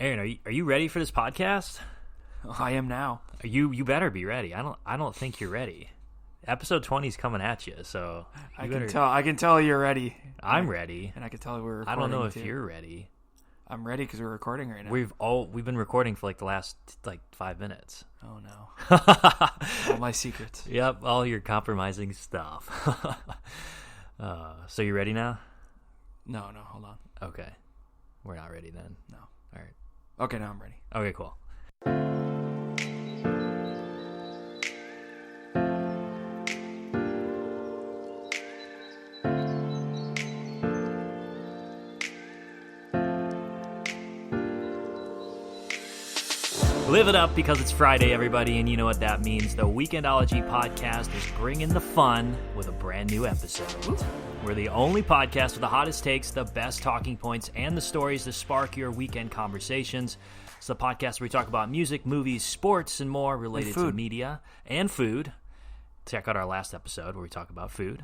Aaron, are you ready for this podcast? I am now. You better be ready. I don't think you're ready. Episode 20 is coming at you, so I can tell you're ready. I'm ready, and I can tell we're recording. I don't know if too. You're ready. I'm ready because we're recording right now. We've been recording for like the last 5 minutes. Oh no! All my secrets. Yep, all your compromising stuff. So you ready now? No, hold on. Okay, we're not ready then. No. All right. Okay, now I'm ready. Okay, cool. Live it up because it's Friday, everybody, and you know what that means. The Weekendology Podcast is bringing the fun with a brand new episode. We're the only podcast with the hottest takes, the best talking points, and the stories to spark your weekend conversations. It's the podcast where we talk about music, movies, sports, and more related to media and food. Check out our last episode where we talk about food,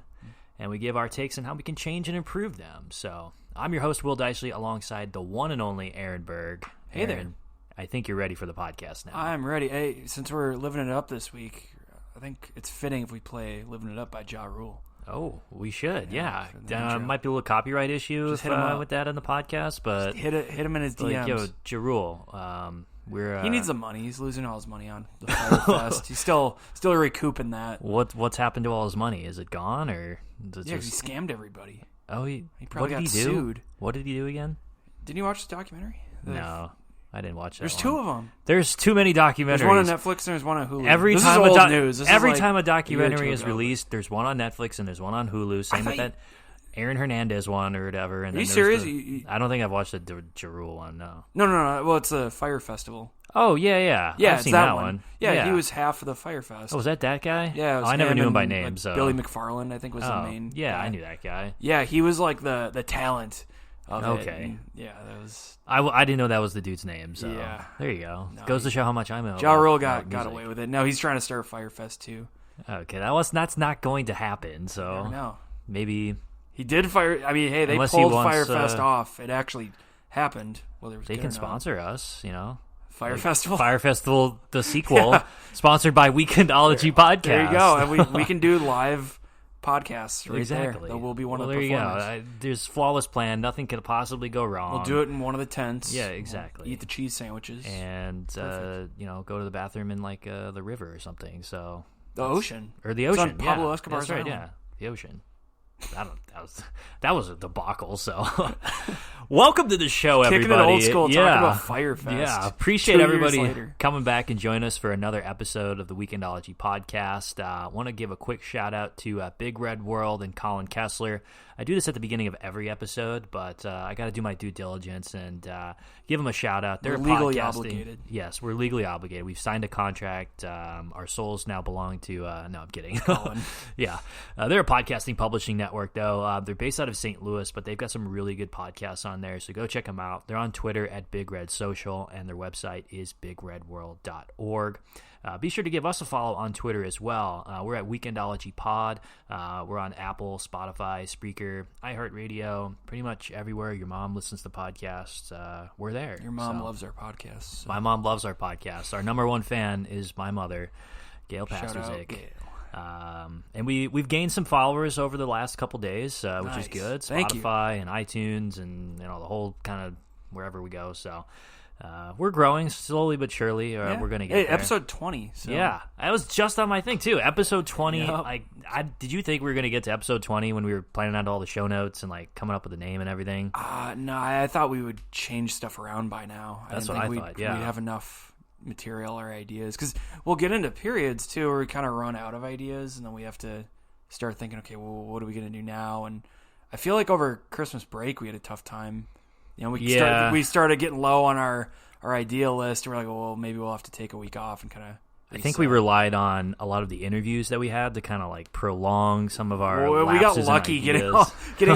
and we give our takes on how we can change and improve them. So I'm your host, Will Dicely, alongside the one and only Aaron Berg. Hey there. Aaron, I think you're ready for the podcast now. I'm ready. Hey, since we're living it up this week, I think it's fitting if we play "Living It Up" by Ja Rule. Oh, we should, yeah. Might be a little copyright issue with that in the podcast, but just hit him in his DMs. Like, yo, Ja Rule, he needs the money. He's losing all his money on the Fire Fest. He's still recouping that. What's happened to all his money? Is it gone or? Yeah, he scammed everybody. Oh, he probably got sued. What did he do again? Didn't you watch the documentary? No. I didn't watch that. There's two of them. There's too many documentaries. There's one on Netflix and there's one on Hulu. Every time a documentary is ago, released, there's one on Netflix and there's one on Hulu. Same with that Aaron Hernandez one or whatever. And are you serious? I don't think I've watched the Ja Rule one. No. No. Well, it's a Fire Festival. Oh yeah. I've seen that one. Yeah, he was half of the Fire Fest. Oh, was that guy? Yeah, I never knew him by name. Like so Billy McFarland, I think, was the main. Yeah, guy. I knew that guy. Yeah, he was like the talent. Okay. Yeah, that was. I didn't know that was the dude's name. So yeah, there you go. No, goes to show how much I know. Ja Rule got away with it. No, he's trying to start Firefest too. Okay, that's not going to happen. So no, maybe he did fire. I mean, hey, they pulled Firefest off. It actually happened. Whether it was they can sponsor us, Fire Festival, the sequel, sponsored by Weekendology Podcast. There you go, and we can do live podcasts right exactly. There. That will be one of the performers. There you go. There's flawless plan. Nothing could possibly go wrong. We'll do it in one of the tents. Yeah, exactly. We'll eat the cheese sandwiches and go to the bathroom in like the river or something. So the ocean or the ocean. It's on Pablo Escobar's right. island. Yeah, the ocean. That was a debacle. So, welcome to the show, everybody. Kicking it old school, talking about Firefest. Yeah, appreciate everybody coming back and join us for another episode of the Weekendology Podcast. Want to give a quick shout out to Big Red World and Colin Kessler. I do this at the beginning of every episode, but I got to do my due diligence and give them a shout out. They're legally obligated. Yes, we're legally obligated. We've signed a contract. Our souls now belong to. No, I'm kidding. Colin. Yeah, they're a podcasting publishing network, though. They're based out of St. Louis, but they've got some really good podcasts on there. So go check them out. They're on Twitter at Big Red Social, and their website is bigredworld.org. Be sure to give us a follow on Twitter as well. We're at Weekendology Pod. We're on Apple, Spotify, Spreaker, iHeartRadio, pretty much everywhere your mom listens to podcasts. We're there. Your mom loves our podcasts. So. My mom loves our podcasts. Our number one fan is my mother, Gail Pasterzik. And we've gained some followers over the last couple days, which is good. Spotify and iTunes and the whole kind of wherever we go. So we're growing slowly but surely. We're going to get there. Episode 20. So. Yeah, that was just on my thing too. Episode 20. Yep. Did you think we were going to get to episode 20 when we were planning out all the show notes and like coming up with a name and everything? No, I thought we would change stuff around by now. That's what I thought. Yeah, we'd have enough material or ideas because we'll get into periods too where we kind of run out of ideas and then we have to start thinking, okay, well, what are we going to do now? And I feel like over Christmas break we had a tough time. We started getting low on our idea list. We're like, well, maybe we'll have to take a week off and kind of. I think we relied on a lot of the interviews that we had to kind of like prolong some of our. Well, we got lucky getting all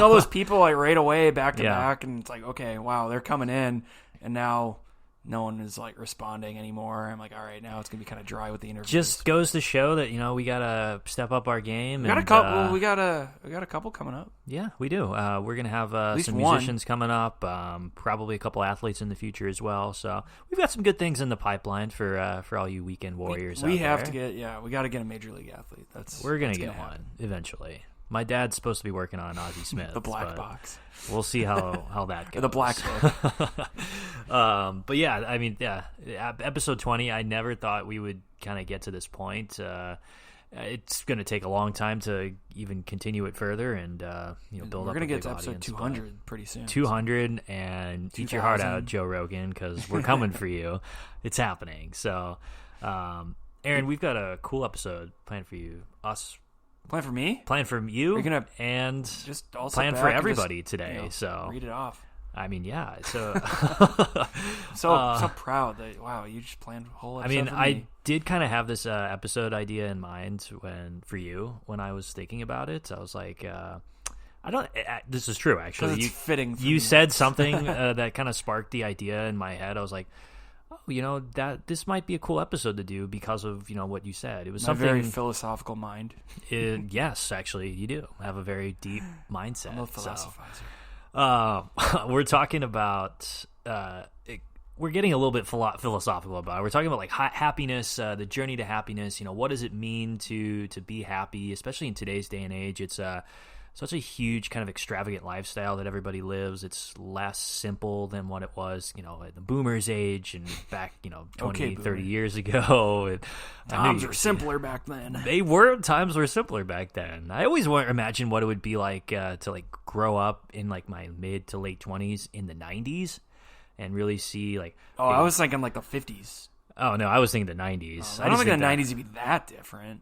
those people like right away back to back, and it's like, okay, wow, they're coming in, and now no one is like responding anymore. I'm like, all right, now it's gonna be kind of dry with the interviews. Just goes to show that we gotta step up our game. We got a couple. We got a couple coming up. Yeah, we do. We're gonna have some musicians coming up. Probably a couple athletes in the future as well. So we've got some good things in the pipeline for all you weekend warriors. We have to get we got to get a major league athlete. We're gonna get one eventually. My dad's supposed to be working on Ozzie Smith. The black box. We'll see how that goes. The black book. But yeah, I mean, episode 20, I never thought we would kind of get to this point. It's going to take a long time to even continue it further and build up a big audience. We're going to get to episode 200 pretty soon. 200 and eat your heart out, Joe Rogan, because we're coming for you. It's happening. So, Aaron, we've got a cool episode planned for you. Plan for me? Plan for you. You're gonna and just also plan for everybody today. So read it off. I mean, yeah. So so proud that you just planned a whole episode. I mean, for me. I did kind of have this episode idea in mind when I was thinking about it. I was like, this is true actually. It's fitting. You said something that kind of sparked the idea in my head. I was like, that this might be a cool episode to do because of what you said. It was something very philosophical mind. Yes, actually, you do have a very deep mindset. I'm a philosophizer. We're talking about we're getting a little bit philosophical about it. We're talking about like happiness, the journey to happiness. What does it mean to be happy, especially in today's day and age? It's such a huge kind of extravagant lifestyle that everybody lives. It's less simple than what it was, at the boomers' age and back, 20, 30 years ago. Times were simpler back then. Times were simpler back then. I always imagine what it would be like to like grow up in like my mid to late 20s in the 90s and really see like... I was thinking like the 50s. Oh, no, I was thinking the 90s. I don't think the 90s would be that different.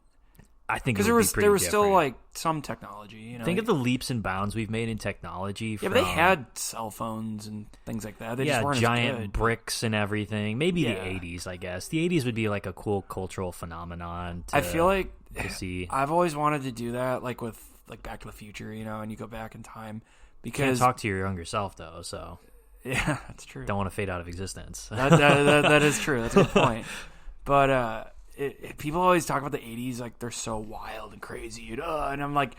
I think because there was still like some technology. Think of the leaps and bounds we've made in technology. Yeah, but they had cell phones and things like that. They just weren't giant as good. Bricks and everything. Maybe the 80s, I guess. The 80s would be like a cool cultural phenomenon. I feel like to see. I've always wanted to do that, like with like Back to the Future, and you go back in time. Because you can't talk to your younger self though, so yeah, that's true. Don't want to fade out of existence. that is true. That's a good point. But people always talk about the 80s like they're so wild and crazy, and I'm like,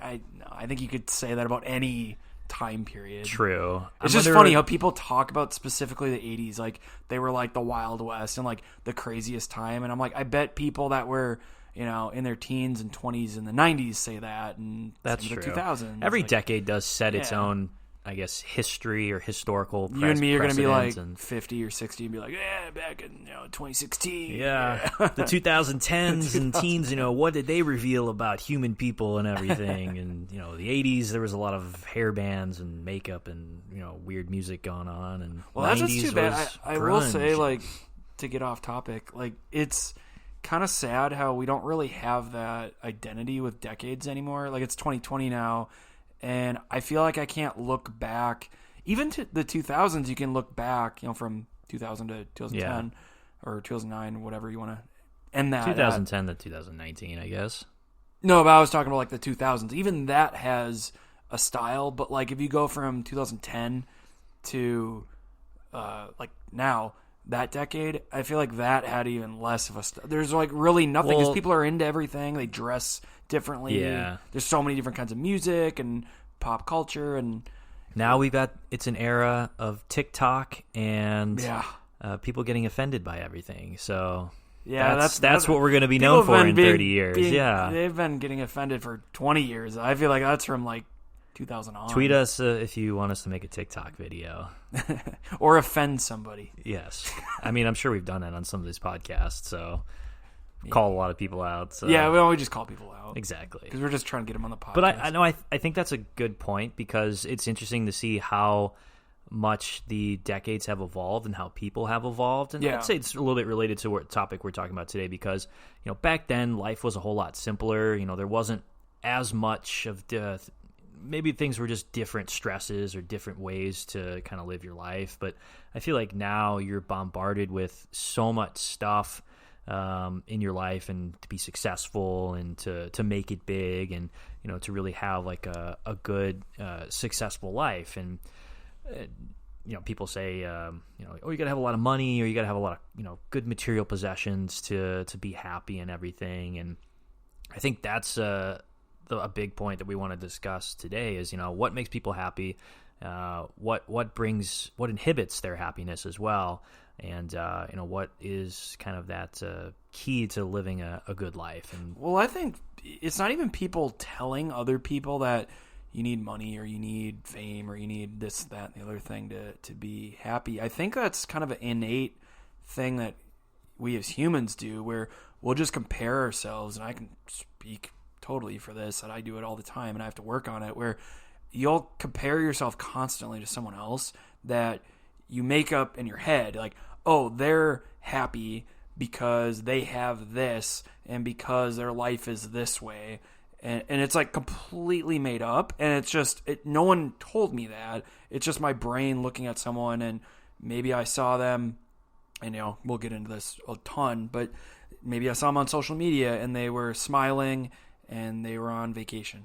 I think you could say that about any time period. True. It's just funny how people talk about specifically the 80s like they were like the Wild West and like the craziest time, and I'm like, I bet people that were in their teens and 20s in the 90s say that, and that's true. The 2000s. Every decade does set its own, I guess, history or historical you and me are going to be like and 50 or 60 and be like, back in 2016. Yeah. The 2010s and teens, what did they reveal about human people and everything? And, the 80s, there was a lot of hair bands and makeup and, weird music going on. And well, that's just too bad. I will say, like, to get off topic, like, it's kind of sad how we don't really have that identity with decades anymore. Like, it's 2020 now. And I feel like I can't look back. Even to the 2000s, you can look back, from 2000 to 2010 or 2009, whatever you want to end that. 2010 to 2019, I guess. No, but I was talking about like the 2000s. Even that has a style. But like if you go from 2010 to like now, that decade, I feel like that had even less of a there's like really nothing because people are into everything. They dress differently. Yeah. There's so many different kinds of music and pop culture, and now it's an era of TikTok and people getting offended by everything. So that's what we're going to be known for in 30 years. They've been getting offended for 20 years. I feel like that's from like 2000 on. Tweet us if you want us to make a TikTok video. Or offend somebody. Yes. I mean, I'm sure we've done that on some of these podcasts, so call a lot of people out. So. Yeah, we just call people out. Exactly. Because we're just trying to get them on the podcast. But I know I think that's a good point because it's interesting to see how much the decades have evolved and how people have evolved. And I'd say it's a little bit related to what topic we're talking about today because, back then life was a whole lot simpler. There wasn't as much of maybe things were just different stresses or different ways to kind of live your life. But I feel like now you're bombarded with so much stuff in your life and to be successful and to make it big and, to really have like a good, successful life. And people say, oh, you got to have a lot of money, or you got to have a lot of, good material possessions to be happy and everything. And I think that's a big point that we want to discuss today is, what makes people happy, what inhibits their happiness as well. And, what is kind of that key to living a good life. And well, I think it's not even people telling other people that you need money or you need fame or you need this, that, and the other thing to be happy. I think that's kind of an innate thing that we as humans do, where we'll just compare ourselves, and I can speak totally for this, and I do it all the time, and I have to work on it, where you'll compare yourself constantly to someone else that you make up in your head, like, oh, they're happy because they have this and because their life is this way. And it's like completely made up, and it's just no one told me that. It's just my brain looking at someone, and maybe I saw them, and we'll get into this a ton, but maybe I saw them on social media and they were smiling and they were on vacation,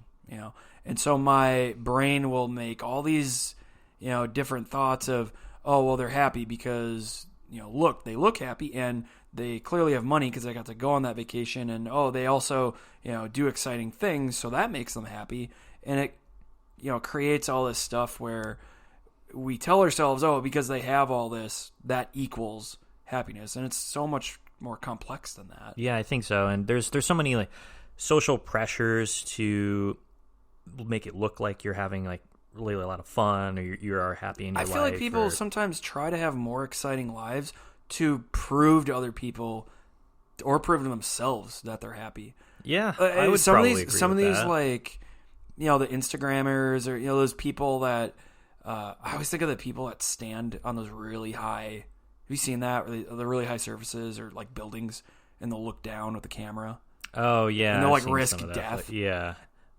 and so my brain will make all these different thoughts of, oh, well, they're happy because they look happy, and they clearly have money because they got to go on that vacation, and oh, they also do exciting things, so that makes them happy. And it creates all this stuff where we tell ourselves, oh, because they have all this, that equals happiness, and it's so much more complex than that. Yeah, I think so. And there's so many like social pressures to make it look like you're having like really a lot of fun, or you are happy in your life. I feel like people sometimes try to have more exciting lives to prove to other people or prove to themselves that they're happy. Yeah, I would probably agree with some of these that. Like, the Instagrammers, or those people that I always think of the people that stand on those really high. Have you seen that? The really high surfaces or like buildings, and they'll look down with the camera. Oh yeah, and they'll I've like seen risk some of that. death. Yeah.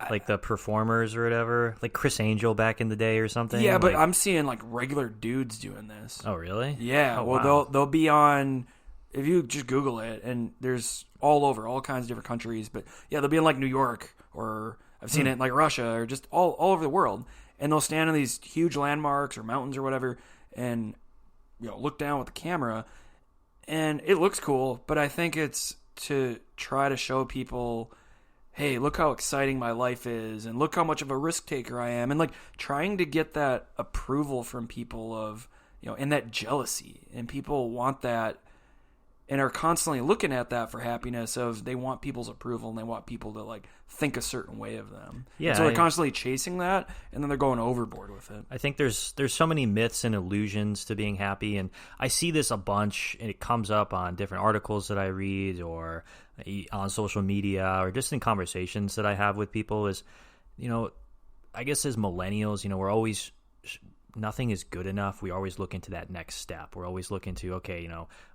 Like the performers or whatever, like Chris Angel back in the day or something. Yeah, but I'm seeing like regular dudes doing this. Oh, really? Yeah. Oh, well, wow. they'll be on. If you just Google it, and there's all over kinds of different countries, but yeah, they'll be in like New York, or I've seen it in like Russia, or just all over the world, and they'll stand on these huge landmarks or mountains or whatever, and look down with the camera, and it looks cool, but I think it's to try to show people, hey, look how exciting my life is, and look how much of a risk taker I am, and like trying to get that approval from people of, and that jealousy, and people want that and are constantly looking at that for happiness, of they want people's approval, and they want people to like think a certain way of them. Yeah. And so they're constantly chasing that, and then they're going overboard with it. I think there's so many myths and illusions to being happy, and I see this a bunch, and it comes up on different articles that I read, or on social media, or just in conversations that I have with people. Is, I guess as millennials, we're always, nothing is good enough. We always look into that next step. We're always looking to, okay,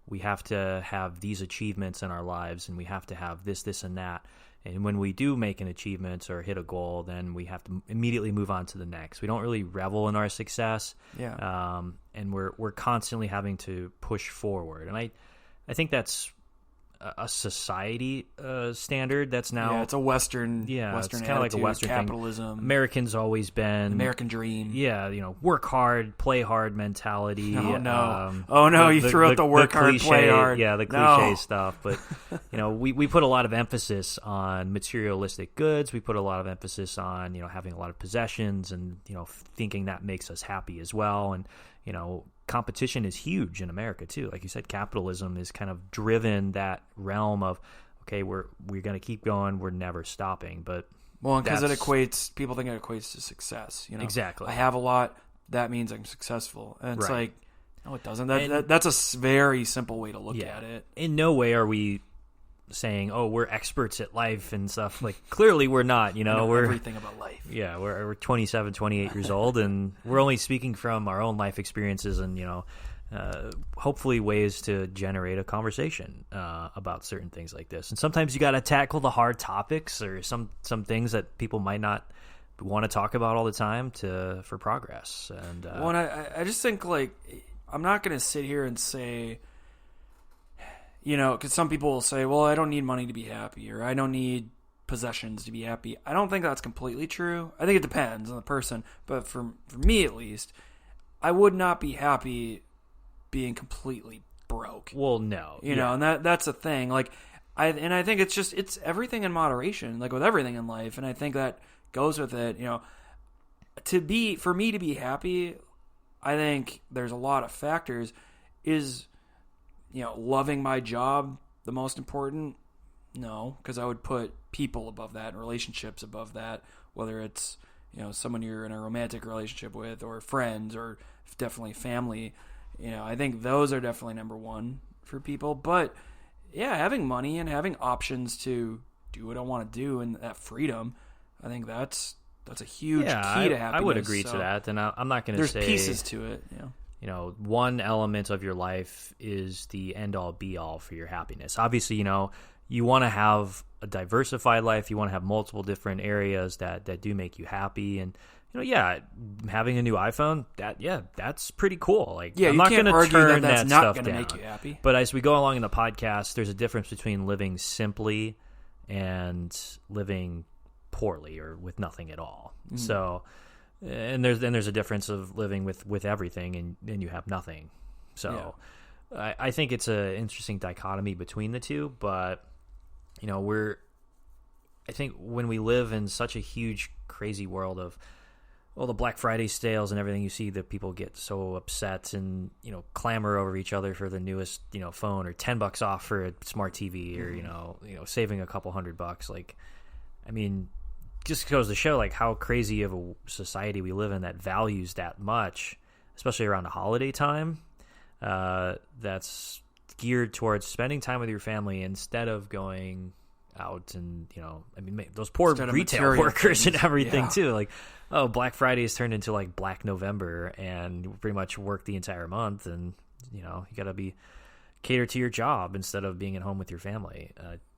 we have to have these achievements in our lives, and we have to have this, and that. And when we do make an achievement or hit a goal, then we have to immediately move on to the next. We don't really revel in our success. Yeah. And we're constantly having to push forward. And I think that's a society standard that's now, it's a Western it's kind of like a attitude, Western capitalism, thing. Americans always been American dream. Work hard, play hard mentality. Oh no, you threw out the work hard, play hard. Yeah, the cliche stuff. But we put a lot of emphasis on materialistic goods. We put a lot of emphasis on having a lot of possessions, and thinking that makes us happy as well. And competition is huge in America too. Like you said, capitalism is kind of driven that realm of, okay, we're going to keep going, we're never stopping. But because people think it equates to success. Exactly. I have a lot, that means I'm successful, and it's Right. like, no, it doesn't. That's a very simple way to look at it. In no way are we saying, oh, we're experts at life and stuff. Like, clearly we're not. We're everything about life. Yeah, we're 27, 28 years old, and we're only speaking from our own life experiences, and hopefully ways to generate a conversation about certain things like this. And sometimes you got to tackle the hard topics, or some things that people might not want to talk about all the time for progress. And I just think, like, I'm not going to sit here and say, because some people will say, well, I don't need money to be happy, or I don't need possessions to be happy. I don't think that's completely true. I think it depends on the person, but for me at least, I would not be happy being completely broke. Well, no. You know, and that's the thing. Like, I think it's everything in moderation, like with everything in life. And I think that goes with it, you know, for me to be happy, I think there's a lot of factors. Is, you know, loving my job the most important? No, because I would put people above that and relationships above that, whether it's, you know, someone you're in a romantic relationship with or friends or definitely family. You know, I think those are definitely number one for people. But yeah, having money and having options to do what I want to do and that freedom, I think that's a huge key to happiness. I would agree to that, and I'm not going to say... There's pieces to it, you know. You know, one element of your life is the end-all, be-all for your happiness. Obviously, you know, you want to have a diversified life. You want to have multiple different areas that do make you happy. And, you know, yeah, having a new iPhone, that's pretty cool. Like, yeah, I'm not going to turn that's that not stuff going to down. make you happy. But as we go along in the podcast, there's a difference between living simply and living poorly or with nothing at all. Mm-hmm. So... And there's a difference of living with everything and you have nothing. So I think it's an interesting dichotomy between the two. But, you know, I think when we live in such a huge, crazy world of all the Black Friday sales and everything, you see that people get so upset and, you know, clamor over each other for the newest, you know, phone or $10 off for a smart TV or, you know, saving a couple $100. Like, I mean, just goes to show like how crazy of a society we live in that values that much, especially around the holiday time. That's geared towards spending time with your family instead of going out and, you know, I mean, those poor retail workers and everything too. Like, oh, Black Friday has turned into like Black November and you pretty much work the entire month, and, you know, you got to be cater to your job instead of being at home with your family.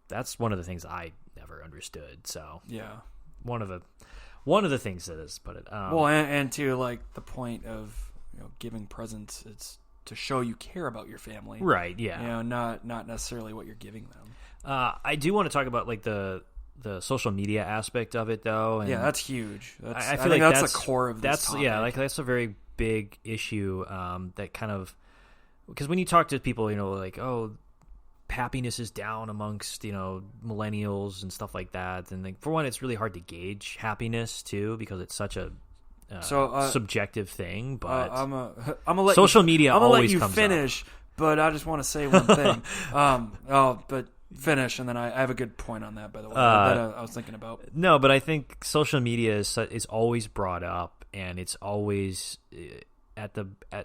That's one of the things I never understood. So yeah. One of the things that is, but well, and to like the point of, you know, giving presents, it's to show you care about your family, right? Yeah, you know, not necessarily what you're giving them. I do want to talk about like the social media aspect of it, though. And yeah, that's huge. I feel like that's the core of this topic. Yeah, like that's a very big issue. That kind of, because when you talk to people, you know, like, oh, happiness is down amongst, you know, millennials and stuff like that, and like, for one, it's really hard to gauge happiness too because it's such a subjective thing. But I'm gonna let social media I'm gonna always let you comes finish, up. But I just want to say one thing. But finish, and then I have a good point on that, by the way, that I was thinking about. No, but I think social media is always brought up, and it's always at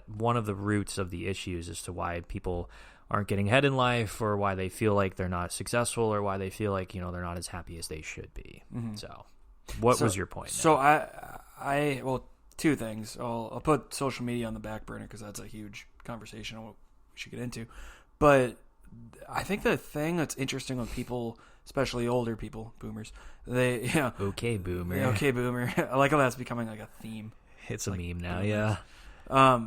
one of the roots of the issues as to why people aren't getting ahead in life, or why they feel like they're not successful, or why they feel like, you know, they're not as happy as they should be. Mm-hmm. So what was your point? So well, two things. I'll put social media on the back burner because that's a huge conversation we should get into. But I think the thing that's interesting with people, especially older people, boomers, okay, boomer. Yeah, okay, boomer. I like how that's becoming like a theme. It's like, a meme now, boomers. Yeah.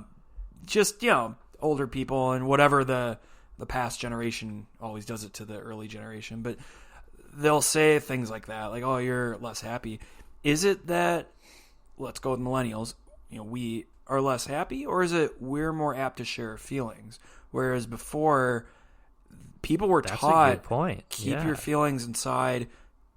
Just, you know, older people and whatever the past generation always does it to the early generation, but they'll say things like that, like, oh, you're less happy. Is it that, let's go with millennials, you know, we are less happy, or is it we're more apt to share feelings? Whereas before, people were taught, a good point. Keep your feelings inside.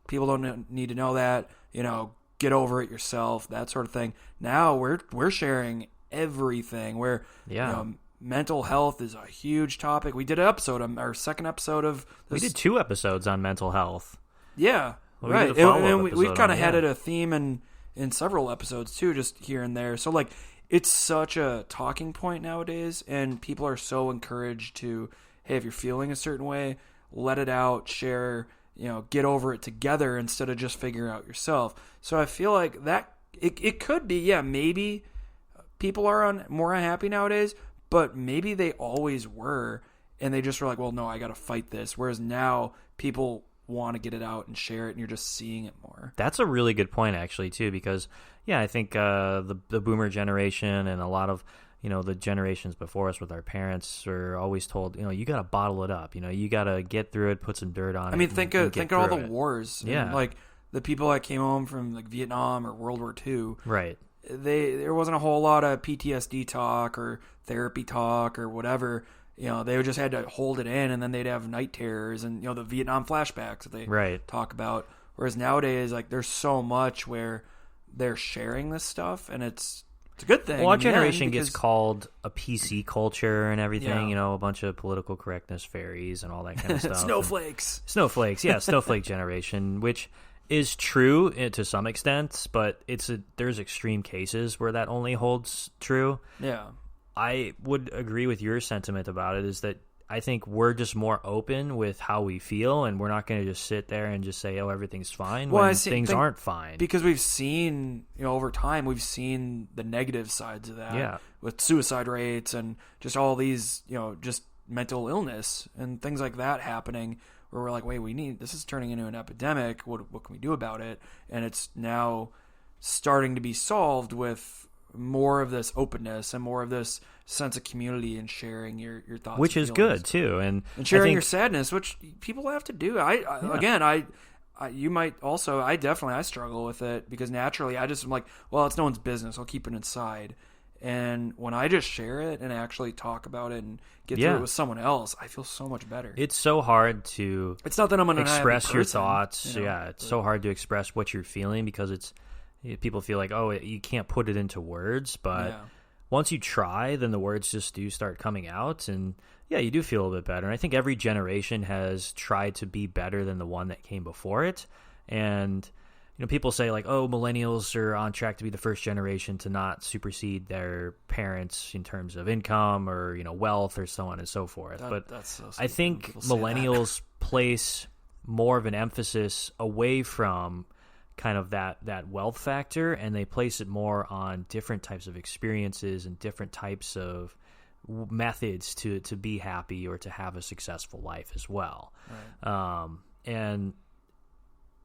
People don't need to know that, you know, get over it yourself, that sort of thing. Now we're sharing everything. You know, mental health is a huge topic. We did an episode, our second episode of this. We did 2 episodes on mental health. Yeah, well, right. And we've kind of had it a theme in several episodes too, just here and there. So like, it's such a talking point nowadays, and people are so encouraged to, hey, if you're feeling a certain way, let it out, share, you know, get over it together instead of just figuring out yourself. So I feel like that it could be, maybe people are more unhappy nowadays, but maybe they always were, and they just were like, well, no, I got to fight this. Whereas now people want to get it out and share it, and you're just seeing it more. That's a really good point, actually, too, because, I think the boomer generation and a lot of, you know, the generations before us with our parents are always told, you know, you got to bottle it up. You know, you got to get through it, put some dirt on it. I mean, think of all the wars. Yeah. And, like, the people that came home from, like, Vietnam or World War II. Right. there wasn't a whole lot of PTSD talk or therapy talk or whatever. They just had to hold it in, and then they'd have night terrors and, the Vietnam flashbacks that they talk about. Whereas nowadays, like, there's so much where they're sharing this stuff, and it's a good thing. Well, our generation gets called a PC culture and everything, Yeah. a bunch of political correctness fairies and all that kind of stuff. Snowflakes. Snowflakes, yeah, snowflake generation, which is true to some extent, but there's extreme cases where that only holds true. Yeah. I would agree with your sentiment about it, is that I think we're just more open with how we feel, and we're not going to just sit there and just say, oh, everything's fine when things aren't fine. Because we've seen, over time, we've seen the negative sides of that. Yeah. With suicide rates and just all these, just mental illness and things like that happening, where we're like, wait, this is turning into an epidemic. What can we do about it? And it's now starting to be solved with more of this openness and more of this sense of community and sharing your thoughts, which is good too, and sharing your sadness, which people have to do. I struggle with it, because naturally I just am like, well, it's no one's business, I'll keep it inside. And when I just share it and actually talk about it and get through it with someone else, I feel so much better. It's so hard to it's not that I'm an express your person, thoughts. It's so hard to express what you're feeling, because people feel like, oh, you can't put it into words, but once you try, then the words just do start coming out, and you do feel a little bit better. And I think every generation has tried to be better than the one that came before it. And people say, like, oh, millennials are on track to be the first generation to not supersede their parents in terms of income or wealth or so on and so forth. That's so I think millennials place more of an emphasis away from kind of that wealth factor, and they place it more on different types of experiences and different types of methods to be happy or to have a successful life as well. Right.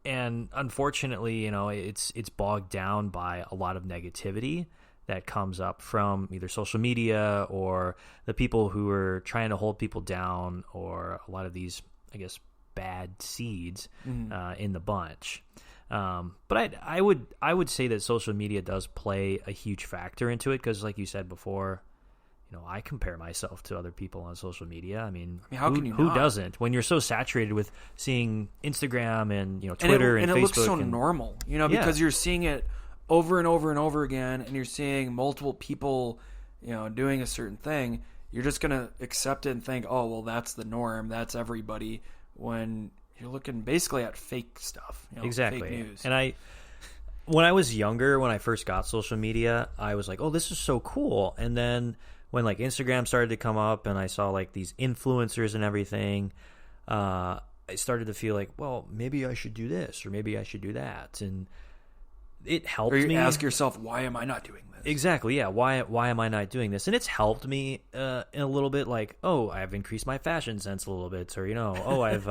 And unfortunately, it's bogged down by a lot of negativity that comes up from either social media or the people who are trying to hold people down, or a lot of these, I guess, bad seeds in the bunch. But I would say that social media does play a huge factor into it, because, like you said before, I compare myself to other people on social media. I mean, how can you who not? doesn't? When you're so saturated with seeing Instagram and Twitter and Facebook, it looks so normal, because you're seeing it over and over and over again, and you're seeing multiple people, doing a certain thing. You're just gonna accept it and think, oh, well, that's the norm, that's everybody. When you're looking basically at fake stuff, exactly. Fake news. And when I was younger, when I first got social media, I was like, oh, this is so cool. And then when like Instagram started to come up and I saw like these influencers and everything, I started to feel like, well, maybe I should do this or maybe I should do that. And it helped me. Ask yourself, why am I not doing this? Exactly, yeah. Why am I not doing this? And it's helped me in a little bit, like, oh, I've increased my fashion sense a little bit, or oh, I've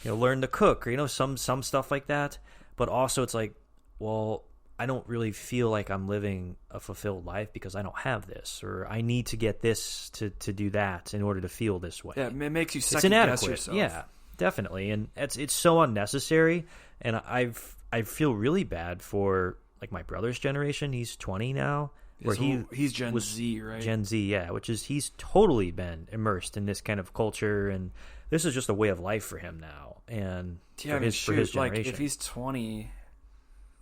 learned to cook, or some stuff like that. But also, it's like, well, I don't really feel like I'm living a fulfilled life because I don't have this, or I need to get this to do that in order to feel this way. Yeah, it makes you second guess yourself. Yeah, definitely, and it's so unnecessary. And I feel really bad for like my brother's generation. He's 20 now, where he's Gen Z, right? Gen Z, yeah, which is he's totally been immersed in this kind of culture, and this is just a way of life for him now. And for his generation, like if he's 20,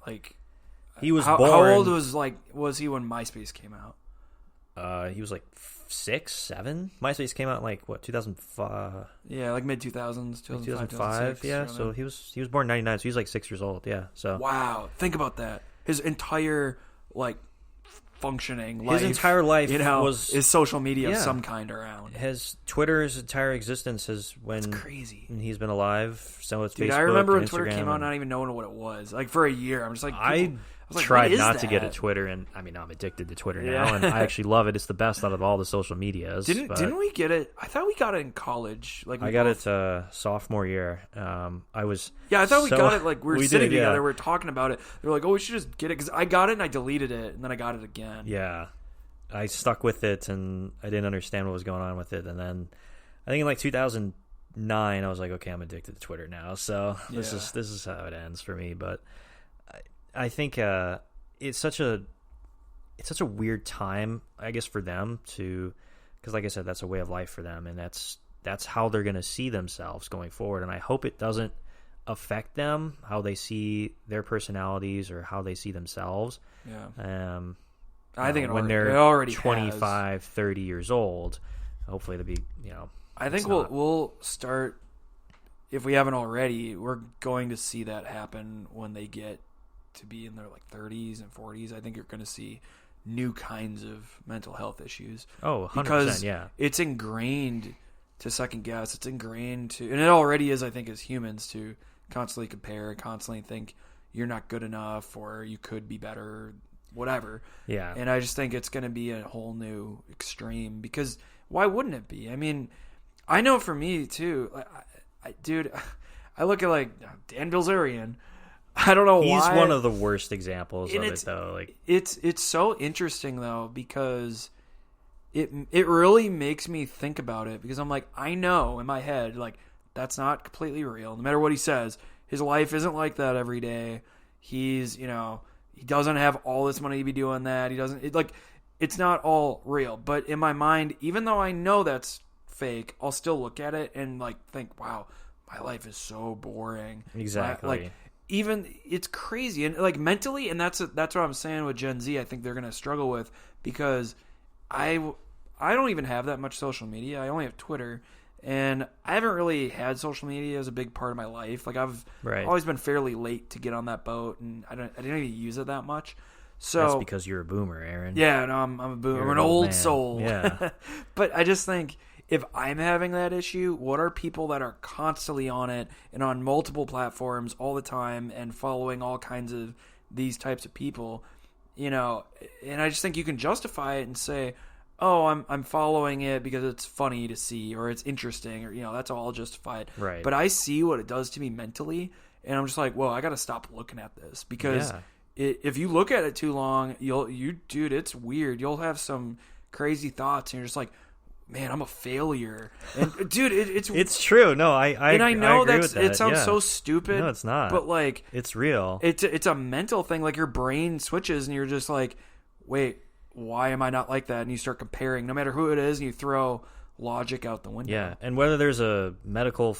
like. He was born. How old was he when MySpace came out? He was like 6, 7. MySpace came out in like what, 2005? Yeah, like mid 2000s, 2005. Yeah, so he was born in 99, so he was like 6 years old. Yeah, so wow, think about that. His entire like functioning life, his entire life is social media of some kind around. His Twitter's entire existence has That's crazy. He's been alive. So it's Dude, Facebook. I remember when Instagram, Twitter came out, not even knowing what it was. Like for a year, I'm just like, I tried not to get a Twitter, and I mean, I'm addicted to Twitter now, and I actually love it. It's the best out of all the social medias. Didn't we get it? I thought we got it in college. Like I got it sophomore year. I was I thought we got it like we were sitting together. We were talking about it. They were like, "Oh, we should just get it," because I got it and I deleted it, and then I got it again. Yeah, I stuck with it, and I didn't understand what was going on with it, and then I think in like 2009, I was like, "Okay, I'm addicted to Twitter now." So this is how it ends for me, but. I think it's such a it's such a weird time, I guess, for them to, because like I said, that's a way of life for them, and that's how they're going to see themselves going forward. And I hope it doesn't affect them, how they see their personalities or how they see themselves. Yeah. I think when they're already 25, 30 years old, hopefully they'll be, I think we'll start, if we haven't already, we're going to see that happen when they get to be in their like 30s and 40s. I think you're going to see new kinds of mental health issues. Oh, 100%, because yeah. It's ingrained to second guess. It's ingrained to, and it already is, I think, as humans, to constantly compare, constantly think you're not good enough or you could be better, whatever. Yeah. And I just think it's going to be a whole new extreme, because why wouldn't it be? I mean, I know for me too, dude, I look at like Dan Bilzerian. I don't know why. He's one of the worst examples of it, though. Like, it's so interesting though, because it really makes me think about it, because I'm like, I know in my head, like, that's not completely real. No matter what he says, his life isn't like that every day. He's, he doesn't have all this money to be doing that. He doesn't, it's not all real. But in my mind, even though I know that's fake, I'll still look at it and like think, wow, my life is so boring. Exactly. Like, even it's crazy, and like mentally, and that's what I'm saying with Gen Z. I think they're gonna struggle with, because I don't even have that much social media. I only have Twitter, and I haven't really had social media as a big part of my life. Like, I've always been fairly late to get on that boat, and I didn't even use it that much. So that's because you're a boomer, Aaron. Yeah, no, I'm a boomer. I'm an old soul. Yeah. But I just think, if I'm having that issue, what are people that are constantly on it and on multiple platforms all the time and following all kinds of these types of people, and I just think you can justify it and say, oh, I'm following it because it's funny to see, or it's interesting, or, that's all, I'll justify it. Right. But I see what it does to me mentally, and I'm just like, whoa, I got to stop looking at this, because if you look at it too long, dude, it's weird. You'll have some crazy thoughts, and you're just like, man, I'm a failure. And dude, it's true. No, I know agree with that. It sounds so stupid. No, it's not. But like, it's real. It's a mental thing. Like, your brain switches, and you're just like, wait, why am I not like that? And you start comparing, no matter who it is, and you throw logic out the window. Yeah, and whether there's a medical,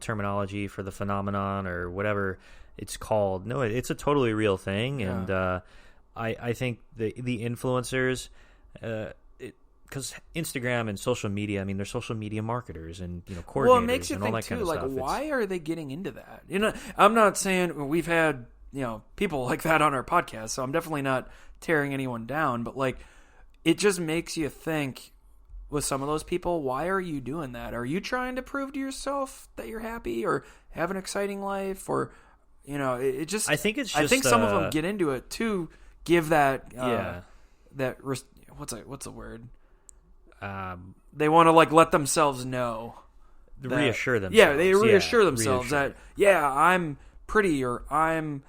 terminology for the phenomenon or whatever it's called, no, it's a totally real thing. Yeah. And I think the influencers, because Instagram and social media, I mean, they're social media marketers and coordinators. Well, it makes you and all think that too, kind of like, stuff. why are they getting into that? I'm not saying we've had people like that on our podcast, so I'm definitely not tearing anyone down. But like, it just makes you think, with some of those people, why are you doing that? Are you trying to prove to yourself that you're happy or have an exciting life, or it just? I think some of them get into it to give that what's the word? They want to like let themselves know. Reassure themselves. Yeah, they reassure themselves that, I'm pretty, or I'm,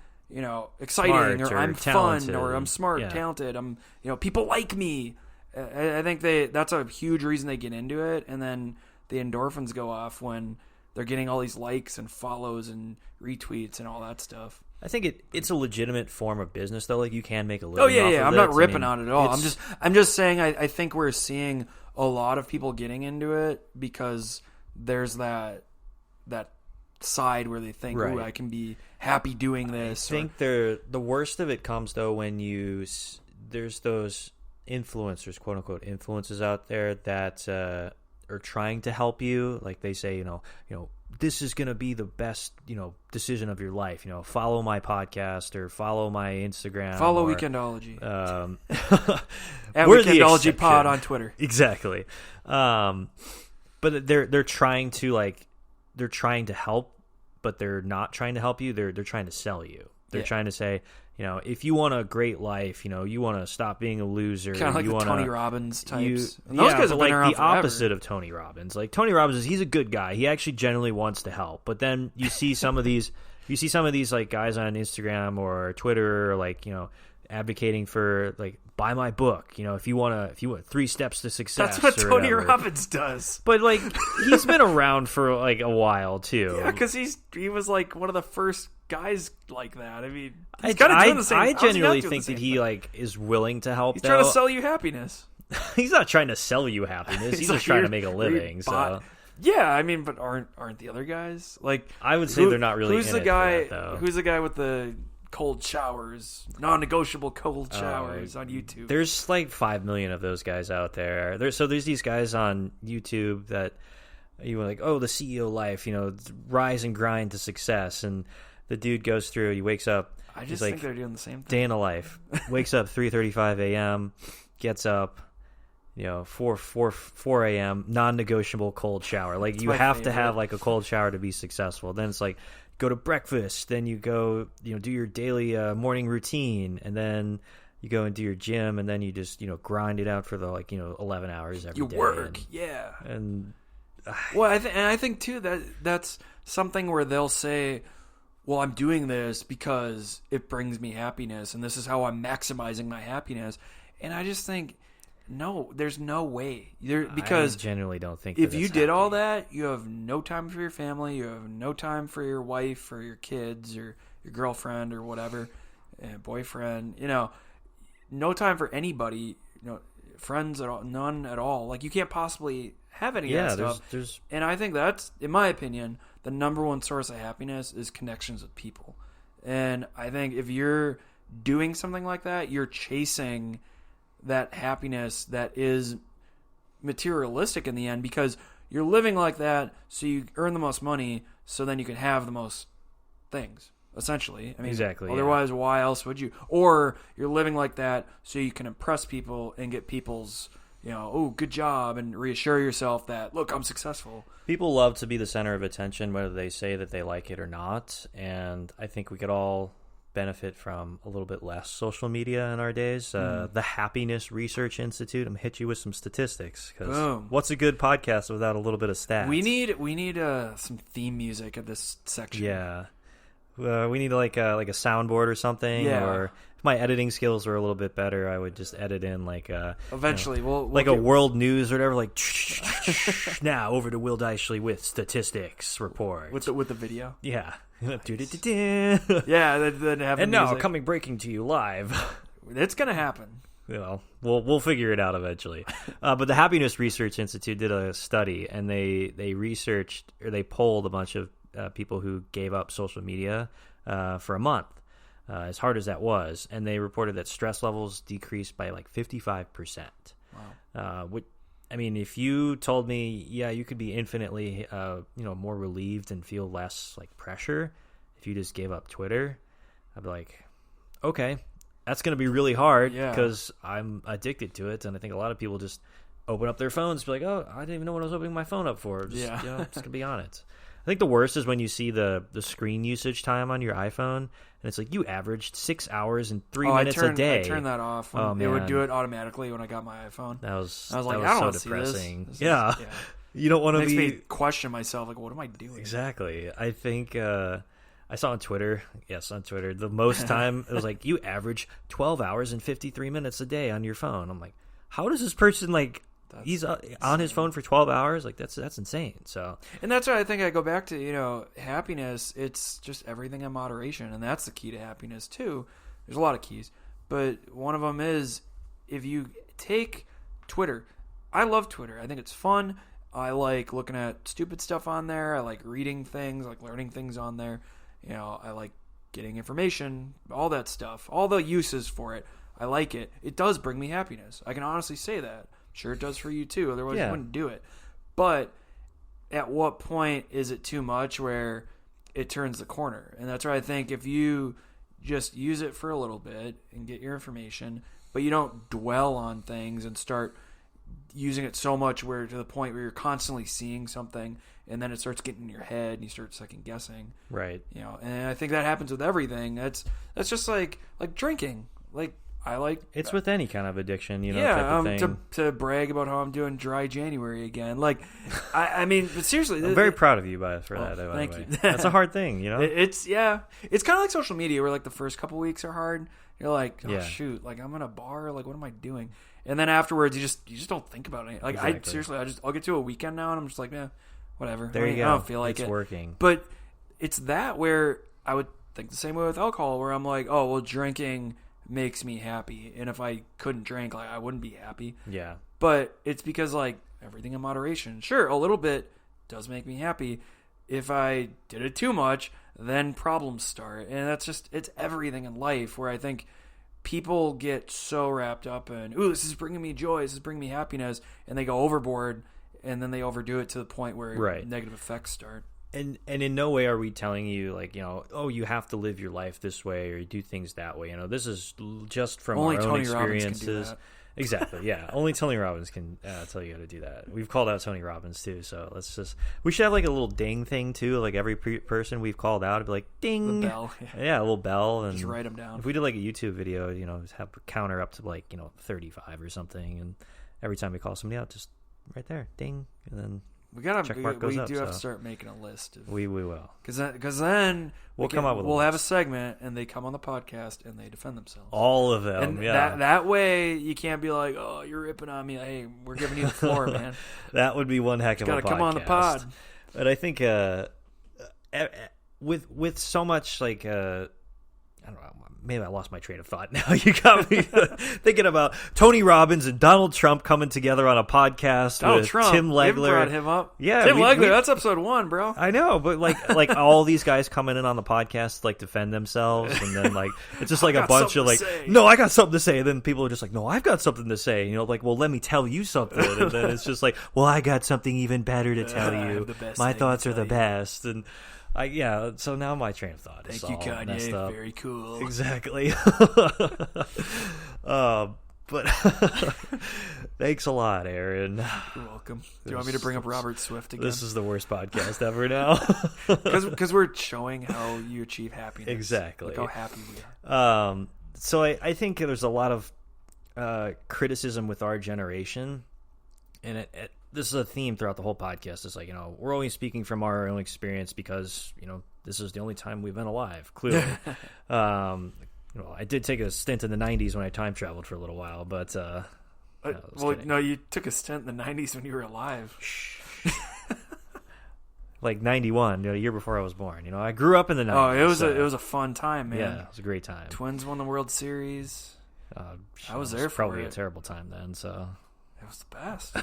exciting, smart, or I'm talented, fun, or I'm smart, talented. I'm, people like me. I think that's a huge reason they get into it. And then the endorphins go off when they're getting all these likes and follows and retweets and all that stuff. I think it's a legitimate form of business, though. Like, you can make a living. Oh yeah, off yeah. of I'm it. not ripping on it at all. I'm just saying. I think we're seeing a lot of people getting into it because there's that side where they think, "Ooh, I can be happy doing this." I think the worst of it comes though when there's those influencers, quote unquote influencers out there that are trying to help you. Like, they say, this is going to be the best, decision of your life. Follow my podcast or follow my Instagram. Follow Weekendology. At we're Weekendology Pod on Twitter. Exactly. But they're trying to help, but they're not trying to help you. They're trying to sell you. They're trying to say, if you want a great life, you want to stop being a loser. Kind of like the Tony Robbins types. Those guys have been around the forever. Opposite of Tony Robbins. Like, Tony Robbins he's a good guy. He actually genuinely wants to help. But then you see some of these like guys on Instagram or Twitter, or like, advocating for like, buy my book. If you want 3 steps to success. That's what Tony Robbins does. But like, he's been around for like a while too. Yeah, because he was like one of the first guys like that. I mean, he's kind of doing the same. I genuinely think that he like is willing to help. He's trying to sell you happiness. He's not trying to sell you happiness. He's just trying to make a living. So yeah, I mean, but aren't the other guys like? I would say they're not really. Who's the guy? Who's the guy with the cold showers, non-negotiable cold showers on YouTube? There's like 5 million of those guys out there. There's these guys on YouTube that you were like, oh, the CEO life, rise and grind to success, and the dude goes through. He wakes up. I just think they're doing the same thing. Day in the life. Wakes up 3:35 a.m. Gets up. 4 a.m. non-negotiable cold shower. Like you have to have like a cold shower to be successful. Then it's like go to breakfast, then you go do your daily morning routine, and then you go and do your gym, and then you just grind it out for the 11 hours every day. You work, and well, I think too that's something where they'll say, well, I'm doing this because it brings me happiness, and this is how I'm maximizing my happiness. And I just think, no, there's no way. Because I genuinely don't think if you did all that, you have no time for your family, you have no time for your wife or your kids or your girlfriend or whatever, boyfriend, no time for anybody, friends at all, none at all. Like you can't possibly have any of that stuff. And I think that's, in my opinion, the number one source of happiness is connections with people. And I think if you're doing something like that, you're chasing that happiness that is materialistic in the end, because you're living like that so you earn the most money so then you can have the most things, essentially. I mean, exactly. Otherwise, why else would you? Or you're living like that so you can impress people and get people's, oh, good job, and reassure yourself that, look, I'm successful. People love to be the center of attention, whether they say that they like it or not. And I think we could all benefit from a little bit less social media in our days. The Happiness Research Institute. I'm gonna hit you with some statistics, because what's a good podcast without a little bit of stats? We need some theme music at this section. Yeah, we need like a soundboard or something. Yeah. Or if my editing skills were a little bit better, I would just edit in eventually we'll like a world news or whatever. Like now over to Will Dysley with statistics report with the video. Yeah. Nice. Yeah, then have and now music. breaking to you live. It's gonna happen. We'll figure it out eventually. But the Happiness Research Institute did a study, and they researched, or they polled a bunch of people who gave up social media for a month, as hard as that was, and they reported that stress levels decreased by like 55%. Wow. I mean, if you told me, yeah, you could be infinitely, more relieved and feel less like pressure if you just gave up Twitter, I'd be like, okay, that's going to be really hard because I'm addicted to it. And I think a lot of people just open up their phones, be like, oh, I didn't even know what I was opening my phone up for. Just going to be on it. I think the worst is when you see the screen usage time on your iPhone, and it's like you averaged 6 hours and 3 minutes a day. I turned that off. It would do it automatically when I got my iPhone. I was like, I don't want to see this. Yeah. You don't want to makes me question myself. Like, what am I doing? Exactly. I think I saw on Twitter. Yes, on Twitter. The most time it was like you average 12 hours and 53 minutes a day on your phone. I'm like, how does this person he's on his phone for 12 hours? Like that's insane. So, and that's why I think I go back to, happiness. It's just everything in moderation. And that's the key to happiness too. There's a lot of keys, but one of them is if you take Twitter. I love Twitter. I think it's fun. I like looking at stupid stuff on there. I like reading things, like learning things on there. I like getting information, all that stuff, all the uses for it. I like it. It does bring me happiness. I can honestly say that. Sure, it does for you too. Otherwise, you wouldn't do it. But at what point is it too much where it turns the corner? And that's why I think if you just use it for a little bit and get your information, but you don't dwell on things and start using it so much where to the point where you're constantly seeing something and then it starts getting in your head and you start second guessing. Right. And I think that happens with everything. That's just like drinking. It's with any kind of addiction, type of thing. To brag about how I'm doing dry January again. I mean, but seriously, I'm very proud of you for that. Thank you. That's a hard thing, It's kind of like social media, where the first couple weeks are hard. You're like, shoot, I'm in a bar, what am I doing? And then afterwards, you just don't think about it. Exactly. I'll get to a weekend now, and I'm just like, whatever. There you go. I don't feel like it's working. But it's that where I would think the same way with alcohol, where I'm like, oh, well, drinking makes me happy, and if I couldn't drink, like, I wouldn't be happy. Yeah. But it's because, like, everything in moderation. Sure, a little bit does make me happy. If I did it too much, then problems start. And that's just, it's everything in life where I think people get so wrapped up in, ooh, this is bringing me joy, this is bringing me happiness, and they go overboard, and then they overdo it to the point where negative effects start. And in no way are we telling you, like, you know, oh, you have to live your life this way or do things that way. You know, this is just from Only our own Tony experiences. Robbins can do that. Exactly, yeah. Only Tony Robbins can tell you how to do that. We've called out Tony Robbins, too, so we should have, like, a little ding thing, too. Like, every person we've called out would be like, ding. The bell. Yeah, a little bell. And just write them down. If we did, like, a YouTube video, you know, have a counter up to, like, you know, 35 or something, and every time we call somebody out, just right there, ding, and then... We have to start making a list. We will. Because then we'll come up with we'll have a segment, and they come on the podcast, and they defend themselves. All of them, and yeah. That way, you can't be like, oh, you're ripping on me. Hey, we're giving you the floor, man. That would be one heck of a podcast. Got to come on the pod. But I think with so much, like, I don't know, maybe I lost my train of thought now. You got me thinking about Tony Robbins and Donald Trump coming together on a podcast with Tim Legler. You brought him up. Yeah, Tim Legler, that's episode 1, bro. I know, but like all these guys coming in on the podcast to, like, defend themselves, and then, like, it's just like a bunch of, like, no, I got something to say, and then people are just like, no, I've got something to say, you know, like, well, let me tell you something, and then it's just like, well, I got something even better to tell you. My thoughts are the best, and so now my train of thought is all messed up. Very cool. Exactly. But thanks a lot, Aaron. You're welcome. Do you want me to bring up Robert Swift again? This is the worst podcast ever now. Because we're showing how you achieve happiness. Exactly. Look how happy we are. So I think there's a lot of criticism with our generation, and this is a theme throughout the whole podcast. It's like, you know, we're only speaking from our own experience because, you know, this is the only time we've been alive, clearly. You know, I did take a stint in the 90s when I time traveled for a little while, but... no, you took a stint in the 90s when you were alive. Like 91, you know, the year before I was born. You know, I grew up in the 90s. Oh, it was a fun time, man. Yeah, it was a great time. Twins won the World Series. I was there for probably it. A terrible time then, so... It was the best.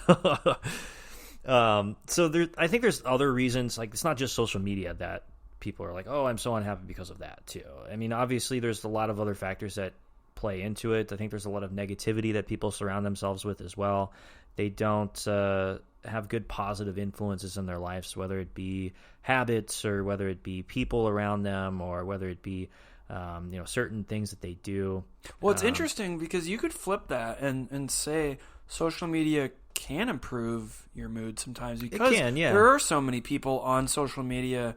So I think there's other reasons, like, it's not just social media that people are like, oh, I'm so unhappy because of that too. I mean, obviously there's a lot of other factors that play into it. I think there's a lot of negativity that people surround themselves with as well. They don't have good positive influences in their lives, whether it be habits or whether it be people around them or whether it be you know, certain things that they do. Well, it's interesting because you could flip that and say social media can improve your mood sometimes, because there are so many people on social media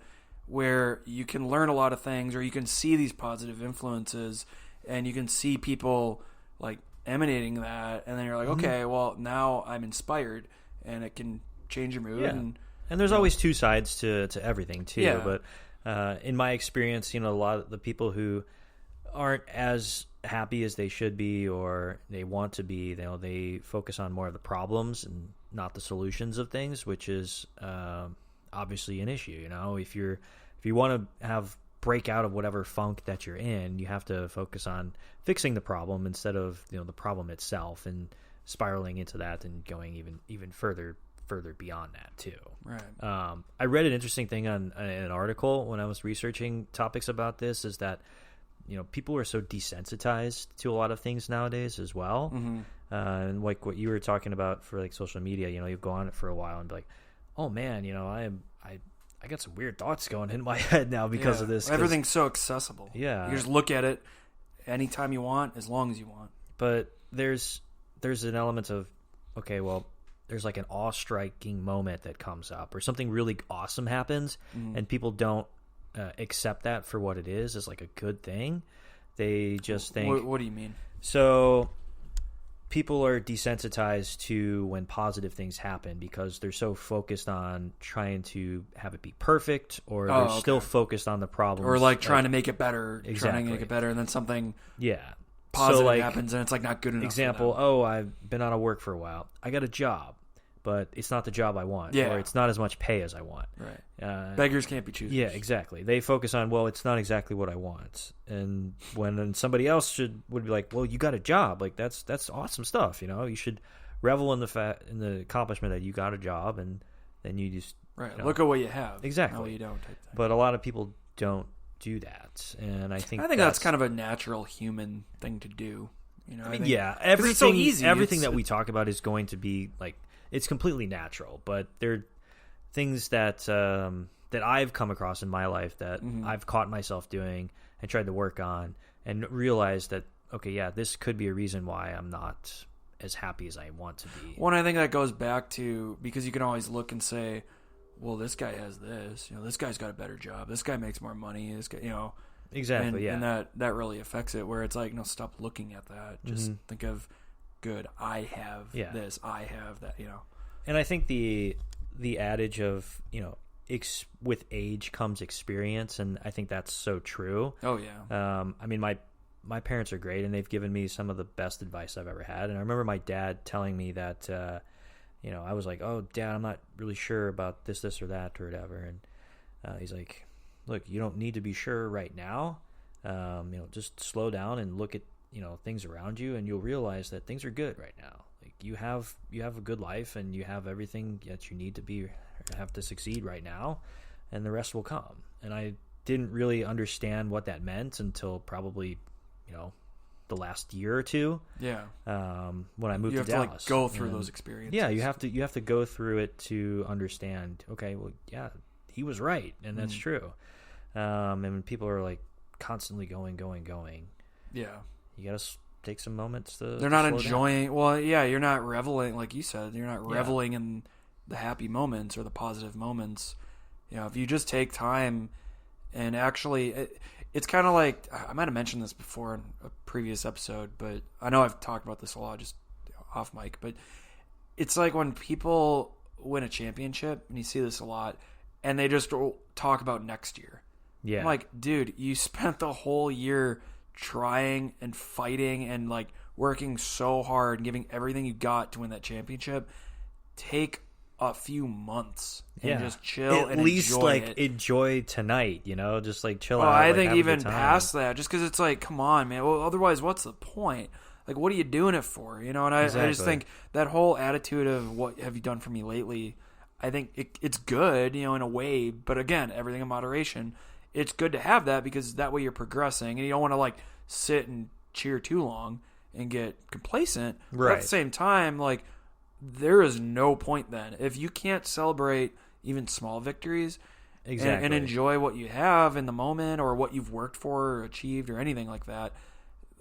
where you can learn a lot of things, or you can see these positive influences, and you can see people like emanating that, and then you're like, okay, well, now I'm inspired, and it can change your mood. Yeah. And there's always two sides to everything too. Yeah. But in my experience, you know, a lot of the people who aren't as happy as they should be or they want to be, you know, they focus on more of the problems and not the solutions of things, which is obviously an issue. You know, if you want to break out of whatever funk that you're in, you have to focus on fixing the problem instead of, you know, the problem itself, and spiraling into that and going even further beyond that too. Right. I read an interesting thing on an article when I was researching topics about this, is that, you know, people are so desensitized to a lot of things nowadays as well. Mm-hmm. And like what you were talking about for like social media, you know, you go on it for a while and be like, oh man, you know, I got some weird thoughts going in my head now because of this. Everything's so accessible. Yeah. You just look at it anytime you want, as long as you want. But there's an element of, okay, well, there's like an awe-striking moment that comes up, or something really awesome happens, and people don't accept that for what it is as like a good thing. They just think... What do you mean? So people are desensitized to when positive things happen because they're so focused on trying to have it be perfect, or they're still focused on the problems. Or like trying to make it better, exactly. trying to make it better, and then something positive happens and it's like not good enough. Example, I've been out of work for a while. I got a job. but it's not the job I want, Yeah. or it's not as much pay as I want. Right. Beggars can't be choosers. Yeah, exactly. They focus on, well, it's not exactly what I want, and when somebody else would be like, well, you got a job, like that's awesome stuff. You should revel in the accomplishment that you got a job, and then you just right. Look at what you have. Exactly. Not what you don't. Type thing. But a lot of people don't do that, and I think that's kind of a natural human thing to do. I think, everything it's so easy. Everything that we talk about is going to be like, it's completely natural, but there are things that that I've come across in my life that I've caught myself doing and tried to work on, and realized that, okay, yeah, this could be a reason why I'm not as happy as I want to be. Well, I think that goes back to, because you can always look and say, well, this guy has this, this guy's got a better job, this guy makes more money, this guy, exactly, and that really affects it, where it's like, no, stop looking at that, just think of, good, I have this, I have that, And I think the adage of, with age comes experience, and I think that's so true. Oh yeah. I mean, my parents are great, and they've given me some of the best advice I've ever had. And I remember my dad telling me that, I was like, oh, Dad, I'm not really sure about this, or that, or whatever. And he's like, look, you don't need to be sure right now. Just slow down and look at, things around you, and you'll realize that things are good right now. Like you have a good life, and you have everything that you need to have to succeed right now, and the rest will come. And I didn't really understand what that meant until probably, the last year or two. Yeah. When I moved to Dallas. You have to go through those experiences. Yeah, you have to go through it to understand, okay, well, yeah, he was right, and that's true. And when people are like constantly going, yeah, you got to take some moments to They're not slow enjoying down. Well, yeah, you're not reveling, like you said, you're not reveling in the happy moments or the positive moments. If you just take time and actually it's kind of like, I might have mentioned this before in a previous episode, but I know I've talked about this a lot just off mic, but it's like when people win a championship, and you see this a lot, and they just talk about next year. Yeah. I'm like, dude, you spent the whole year trying and fighting and like working so hard and giving everything you got to win that championship. Take a few months and just chill and at least enjoy like it. enjoy tonight, just like chill out. I like, think have a even good time. past that, just because it's like, come on, man. Well, otherwise, what's the point? Like, what are you doing it for? And I just think that whole attitude of what have you done for me lately, I think it's good, in a way. But again, everything in moderation. It's good to have that, because that way you're progressing, and you don't want to like sit and cheer too long and get complacent. Right. But at the same time, like, there is no point then if you can't celebrate even small victories. Exactly. And enjoy what you have in the moment, or what you've worked for or achieved, or anything like that,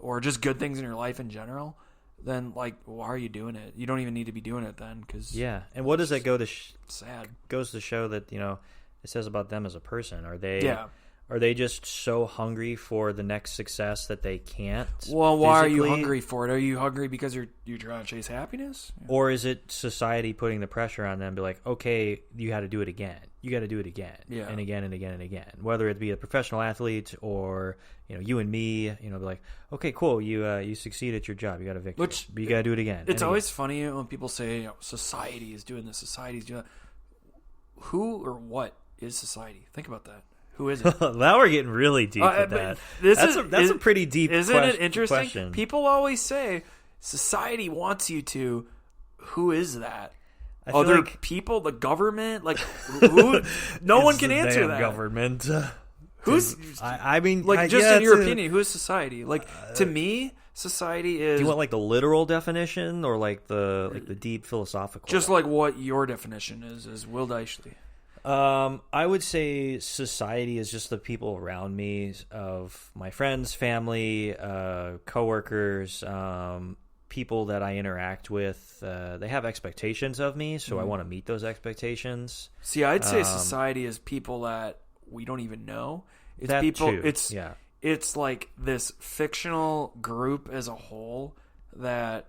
or just good things in your life in general, then like, why are you doing it? You don't even need to be doing it then, because and what does that go to sad goes to show that it says about them as a person. Are they Yeah. Are they just so hungry for the next success that they can't? Well, why are you physically? hungry for it? Are you hungry because you're trying to chase happiness? Or is it society putting the pressure on them to be like, okay, you got to do it again. You got to do it again, Yeah. and again and again and again. Whether it be a professional athlete or you and me, be like, okay, cool, you succeed at your job, you got a victory, but you got to do it again. It's always funny when people say society is doing this, society's doing that. Who or what is society? Think about that. Who is it? Now we're getting really deep with that. That's a pretty deep. Isn't it interesting? Question. People always say society wants you to. Who is that? I feel Other like people, the government, like who? No one can answer damn that. Government. Who's? I mean, like, just in your opinion, who is society? Like, to me, society is. Do you want like the literal definition or like the deep philosophical? Just like what your definition is Will Deishley. I would say society is just the people around me, of my friends, family, coworkers, people that I interact with. They have expectations of me, so I want to meet those expectations. See, I'd say society is people that we don't even know. It's that people. too. It's like this fictional group as a whole that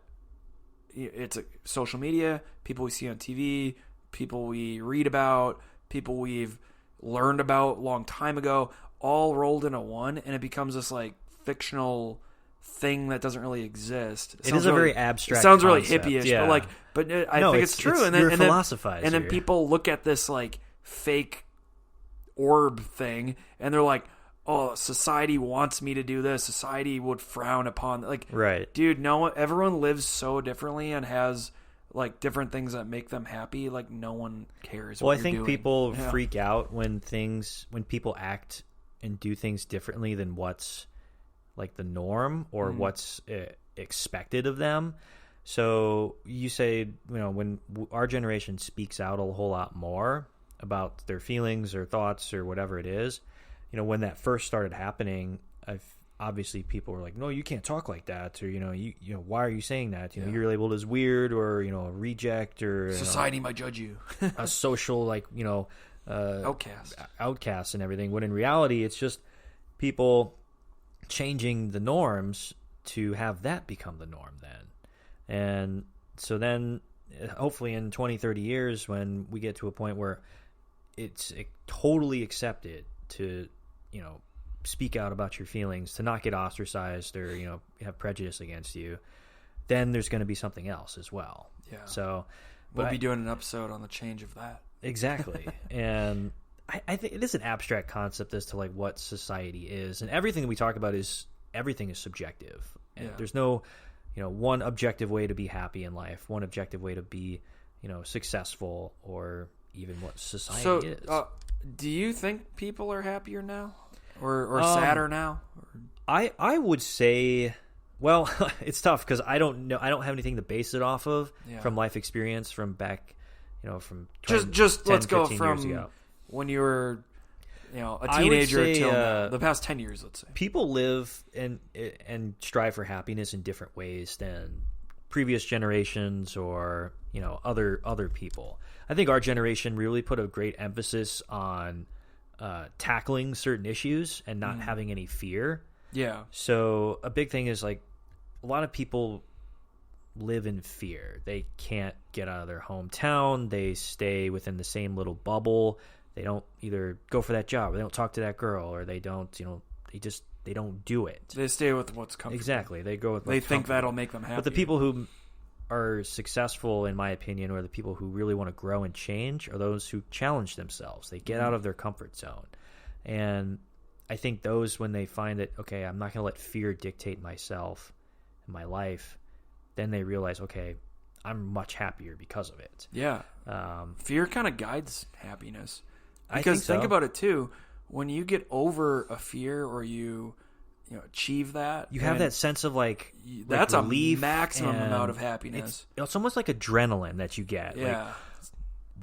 it's a social media, people we see on TV, people we read about, people we've learned about a long time ago, all rolled into one, and it becomes this like fictional thing that doesn't really exist. It is a very abstract. It sounds really concept, hippie-ish, yeah. but I think it's true. You're a philosophizer. And then people look at this like fake orb thing, and they're like, "Oh, society wants me to do this. Society would frown upon." Like, right, dude, no, everyone lives so differently and has like different things that make them happy. Like, no one cares. Well, what I think doing. people freak out when people act and do things differently than what's like the norm or what's expected of them. So you say, when our generation speaks out a whole lot more about their feelings or thoughts or whatever it is, when that first started happening, obviously people were like, no, you can't talk like that, or why are you saying that? You're labeled as weird, or a reject, or society might judge you, a social outcast and everything. When in reality, it's just people changing the norms to have that become the norm then. And so then hopefully in 20, 30 years, when we get to a point where it's totally accepted to, speak out about your feelings, to not get ostracized or, have prejudice against you, then there's going to be something else as well. Yeah. So we'll be doing an episode on the change of that. Exactly. And I think it is an abstract concept as to like what society is, and everything we talk about everything is subjective. And there's no, one objective way to be happy in life, one objective way to be, successful, or even what society is. Do you think people are happier now, or sadder now? I would say, well, it's tough because I don't know. I don't have anything to base it off of from life experience from back, from 20, just 10, let's go 15 from years ago. When you were, a teenager till now, the past 10 years, let's say. People live and strive for happiness in different ways than previous generations or other people. I think our generation really put a great emphasis on tackling certain issues and not having any fear. Yeah. So a big thing is like a lot of people live in fear. They can't get out of their hometown. They stay within the same little bubble. They don't either go for that job, or they don't talk to that girl, or they don't, they don't do it. They stay with what's comfortable. Exactly. They go with they think that'll make them happy. But the people who are successful, in my opinion, or the people who really want to grow and change, are those who challenge themselves. They get out of their comfort zone. And I think those, when they find that, okay, I'm not going to let fear dictate myself and my life, then they realize, okay, I'm much happier because of it. Yeah. Fear kind of guides happiness. I Because think think about it too. When you get over a fear, or you achieve that, you have that sense of like that's relief, a maximum amount of happiness. It's almost like adrenaline that you get. Yeah. Like,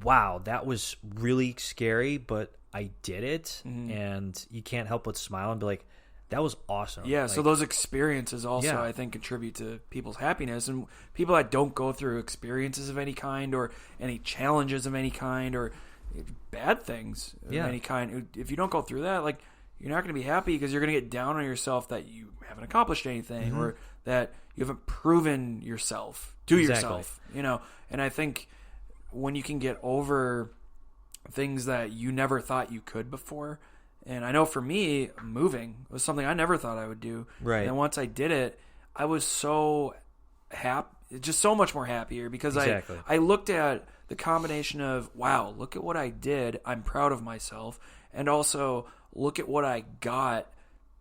wow, that was really scary, but I did it, and you can't help but smile and be like, that was awesome. Yeah, like, so those experiences also, Yeah. I think, contribute to people's happiness. And people that don't go through experiences of any kind, or any challenges of any kind, or bad things of any kind, if you don't go through that, like, you're not going to be happy, because you're going to get down on yourself that you haven't accomplished anything, or that you haven't proven yourself to yourself, And I think when you can get over things that you never thought you could before, and I know for me, moving was something I never thought I would do. Right. And once I did it, I was so happy, just so much more happier, because I looked at the combination of, wow, look at what I did. I'm proud of myself. And also, look at what I got,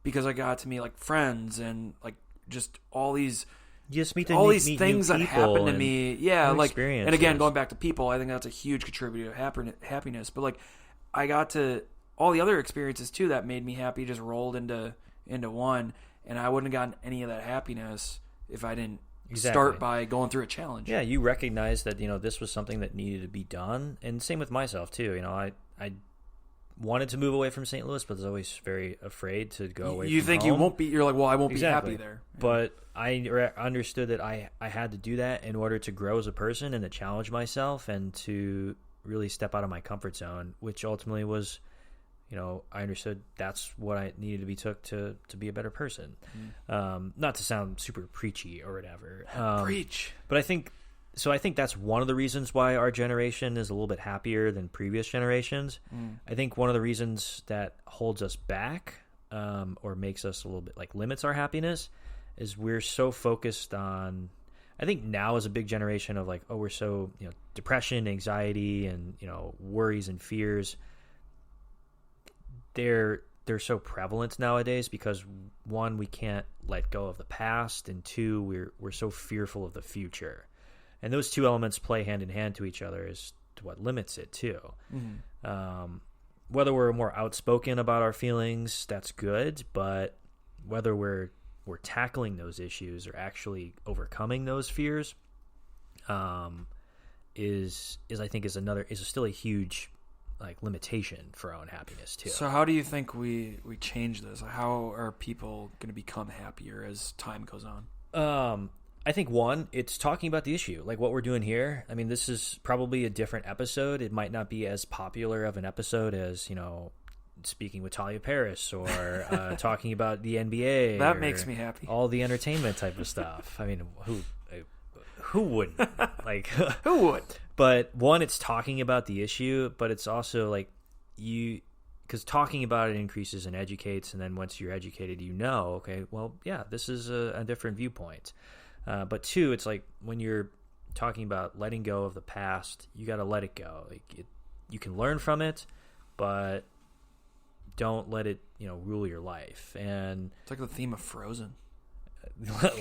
because I got to meet like friends and like just all these things that happened to me. Yeah, like, and again, going back to people, I think that's a huge contributor to happiness. But like, I got to all the other experiences too that made me happy just rolled into one, and I wouldn't have gotten any of that happiness if I didn't start by going through a challenge. Yeah, you recognize that this was something that needed to be done, and same with myself too. I wanted to move away from St. Louis, but I was always very afraid to go away. You from think home. you won't be? You're like, well, I won't be happy there. Yeah. But I understood that I had to do that in order to grow as a person and to challenge myself and to really step out of my comfort zone, which ultimately was, I understood that's what I needed to be took to be a better person. Not to sound super preachy or whatever. Preach. But I think that's one of the reasons why our generation is a little bit happier than previous generations. I think one of the reasons that holds us back, or makes us a little bit like limits our happiness, is we're so focused on, I think now is a big generation of like, oh, we're so, depression, anxiety, and, worries and fears. They're so prevalent nowadays because, one, we can't let go of the past, and two, we're so fearful of the future. And those two elements play hand in hand to each other is to what limits it too. Mm-hmm. Whether we're more outspoken about our feelings, that's good, but whether we're tackling those issues or actually overcoming those fears, is I think is still a huge limitation for our own happiness too. So how do you think we change this? How are people going to become happier as time goes on? I think one, it's talking about the issue, like what we're doing here. I mean, this is probably a different episode. It might not be as popular of an episode as, speaking with Talia Paris or talking about the NBA. That makes me happy. All the entertainment type of stuff. I mean, who wouldn't? Who would? But one, it's talking about the issue, but it's also because talking about it increases and educates, and then once you're educated, okay, well, yeah, this is a different viewpoint. But two, it's like when you're talking about letting go of the past, you got to let it go. You can learn from it, but don't let it, rule your life. And it's like the theme of Frozen.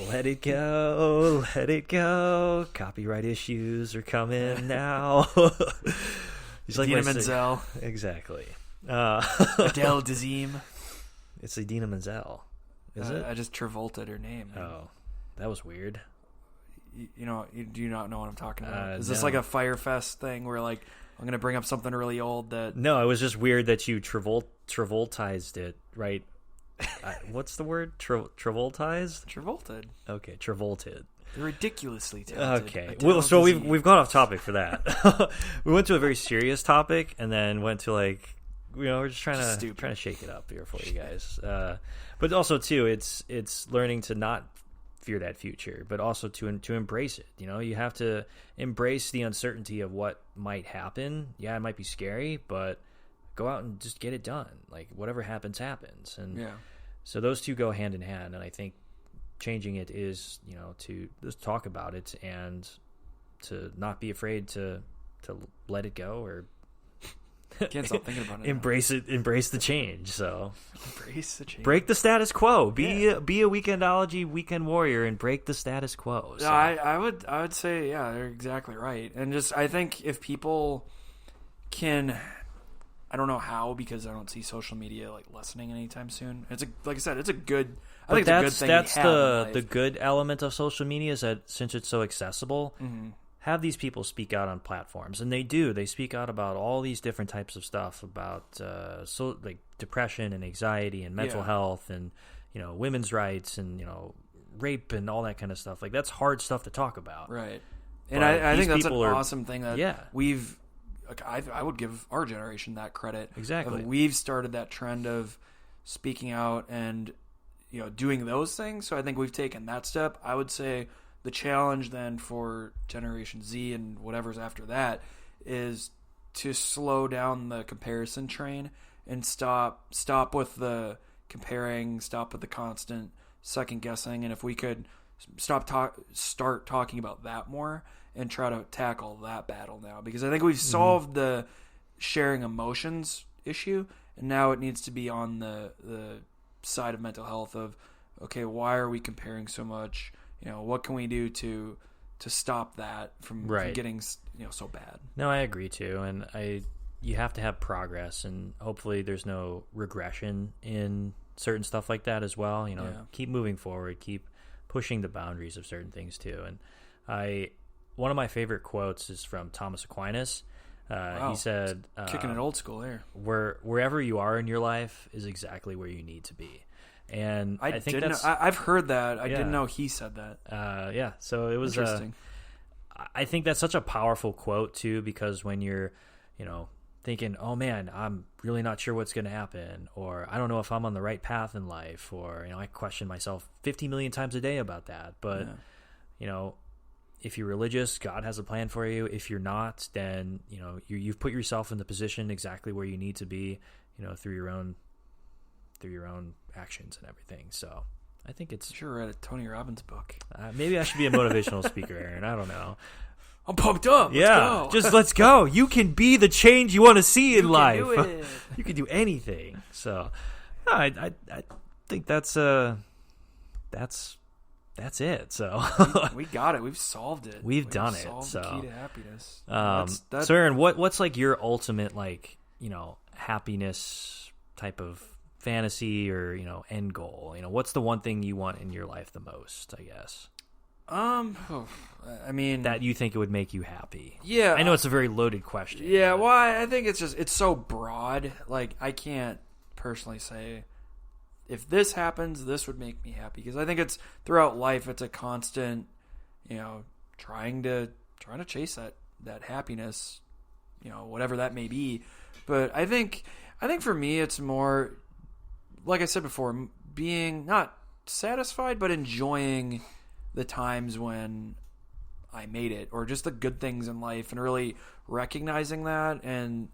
Let it go, let it go. Copyright issues are coming now. He's like Idina Menzel. Exactly. Adele Dazeem. It's Idina Menzel. Is it? I just Travolta'd her name. Oh, that was weird. Do you not know what I'm talking about? Is this like a Fire Fest thing where I'm going to bring up something really old that... No, it was just weird that you Travoltized it, right? What's the word? Travoltized? Travolted. Okay, Travolted. They're ridiculously talented. Okay. Well, so we've gone off topic for that. We went to a very serious topic and then went to we're just trying to shake it up here for you guys. But also too, it's learning to not fear that future, but also to embrace it. You have to embrace the uncertainty of what might happen. Yeah, it might be scary, but go out and just get it done. Whatever happens, happens. And yeah. So those two go hand in hand. And I think changing it is, to just talk about it and to not be afraid to let it go or can't stop thinking about it. Embrace the change. So embrace the change. Break the status quo. Be a Weekendology weekend warrior and break the status quo. So. I would say, yeah, they're exactly right. And just I think if people can, I don't know how, because I don't see social media lessening anytime soon. It's like I said, it's a good. I think it's a good thing. That's the good element of social media is that since it's so accessible. Mm-hmm. Have these people speak out on platforms, and they do. They speak out about all these different types of stuff about depression and anxiety and mental health and women's rights and rape and all that kind of stuff. That's hard stuff to talk about, right? And I think that's an awesome thing that we've. I would give our generation that credit. Exactly, we've started that trend of speaking out and doing those things. So I think we've taken that step. I would say. The challenge then for Generation Z and whatever's after that is to slow down the comparison train and stop with the comparing, stop with the constant second guessing, and if we could start talking about that more and try to tackle that battle now, because I think we've solved the sharing emotions issue, and now it needs to be on the side of mental health of, okay, why are we comparing so much? What can we do to stop that from getting so bad? No, I agree too, and you have to have progress, and hopefully there's no regression in certain stuff like that as well. Keep moving forward, keep pushing the boundaries of certain things too. And one of my favorite quotes is from Thomas Aquinas. Wow. He said, "Kicking it old school there. Wherever you are in your life is exactly where you need to be." And I think I've heard that. I didn't know he said that. So it was interesting. I think that's such a powerful quote too, because when you're, thinking, oh man, I'm really not sure what's going to happen, or I don't know if I'm on the right path in life, or I question myself 50 million times a day about that. But if you're religious, God has a plan for you. If you're not, then you've put yourself in the position exactly where you need to be, through your own actions and everything. So I think it's... Sure read a Tony Robbins book. Maybe I should be a motivational speaker, Aaron. I don't know. I'm pumped up. Let's go. Just let's go. You can be the change you want to see in life. You can do it. You can do anything. So, no, I think that's it. So we got it. We've solved it. We've done it. Solved So the key to happiness. So Aaron, what's like your ultimate happiness type of fantasy or end goal? What's the one thing you want in your life the most? I guess. I mean, that you think it would make you happy. Yeah. I know it's a very loaded question. Yeah, well, I think it's so broad. Like, I can't personally say, if this happens, this would make me happy. Because I think it's, throughout life, it's a constant, trying to chase that happiness, whatever that may be. But I think for me, it's more, like I said before, being not satisfied, but enjoying the times when I made it, or just the good things in life, and really recognizing that and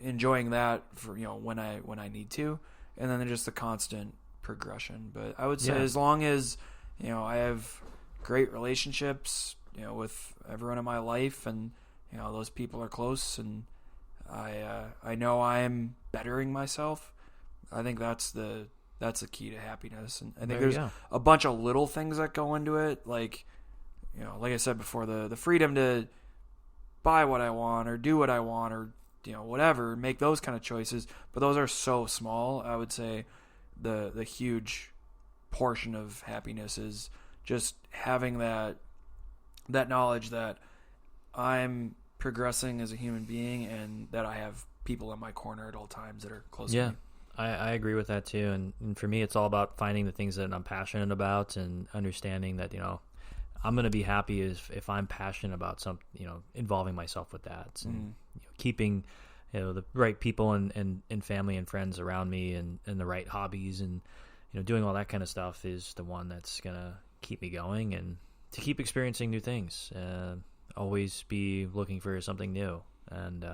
enjoying that for when I need to, and then just the constant progression. But I would say as long as I have great relationships with everyone in my life, and those people are close, and I know I'm bettering myself, I think that's the key to happiness. And I think there's a bunch of little things that go into it, like like I said before, the freedom to buy what I want or do what I want, or whatever, make those kind of choices. But those are so small. I would say the huge portion of happiness is just having that knowledge that I'm progressing as a human being, and that I have people in my corner at all times that are close to me. I agree with that too. And for me, it's all about finding the things that I'm passionate about, and understanding that, I'm going to be happy if I'm passionate about something, involving myself with that, and keeping, the right people and family and friends around me, and the right hobbies, and, doing all that kind of stuff is the one that's going to keep me going, and to keep experiencing new things. Always be looking for something new, and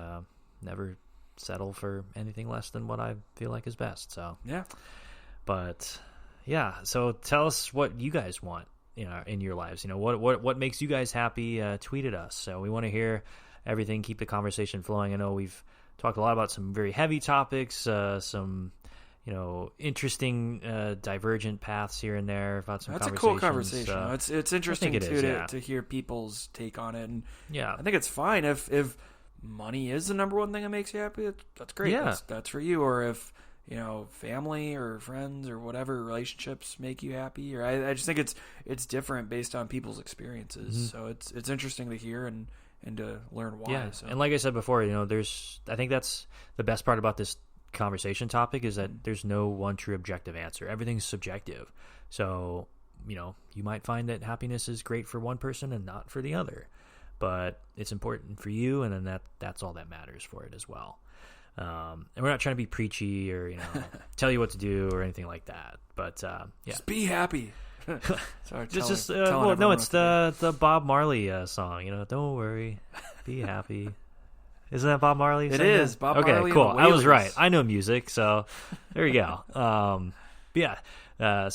never settle for anything less than what I feel like is best. So so tell us what you guys want in your lives. What makes you guys happy. Tweet at us. So we want to hear everything. Keep the conversation flowing. I know we've talked a lot about some very heavy topics, some interesting divergent paths here and there about some. That's a cool conversation. It's interesting to hear people's take on it, and I think it's fine if money is the number one thing that makes you happy. That's great. That's for you. Or if family or friends or whatever relationships make you happy, or I just think it's different based on people's experiences. So it's interesting to hear and to learn why. Yeah. So. And like I said before, I think that's the best part about this conversation topic, is that there's no one true objective answer. Everything's subjective. So, you might find that happiness is great for one person and not for the other, but it's important for you, and then that's all that matters for it as well. And we're not trying to be preachy or tell you what to do or anything like that. But just be happy. Sorry, it's the Bob Marley song. Don't worry, be happy. Isn't that Bob Marley? It is Bob Marley. Okay, cool. I was right. I know music, so there you go. So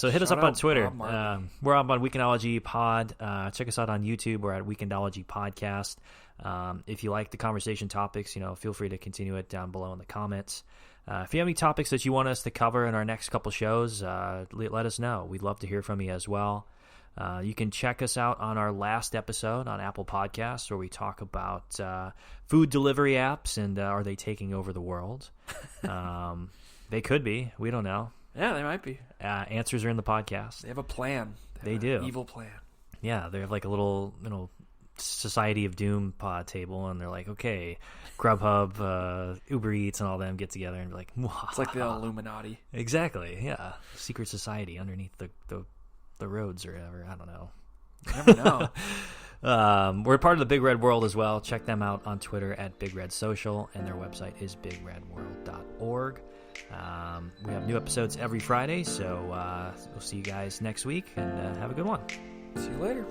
hit us up on Twitter. We're up on Weekendology Pod. Check us out on YouTube. We're at Weekendology Podcast. If you like the conversation topics, feel free to continue it down below in the comments. If you have any topics that you want us to cover in our next couple shows, let us know. We'd love to hear from you as well. You can check us out on our last episode on Apple Podcasts, where we talk about food delivery apps and are they taking over the world? They could be. We don't know. Yeah, they might be. Answers are in the podcast. They have a plan. They do. An evil plan. Yeah, they have like a little, Society of Doom pod table, and they're like, okay, Grubhub, Uber Eats, and all them get together and be like, mwah. It's like the Illuminati. Exactly. Yeah, secret society underneath the roads or whatever. I don't know. You never know. We're part of the Big Red World as well. Check them out on Twitter at Big Red Social, and their website is bigredworld.org. We have new episodes every Friday, so we'll see you guys next week, and have a good one. See you later.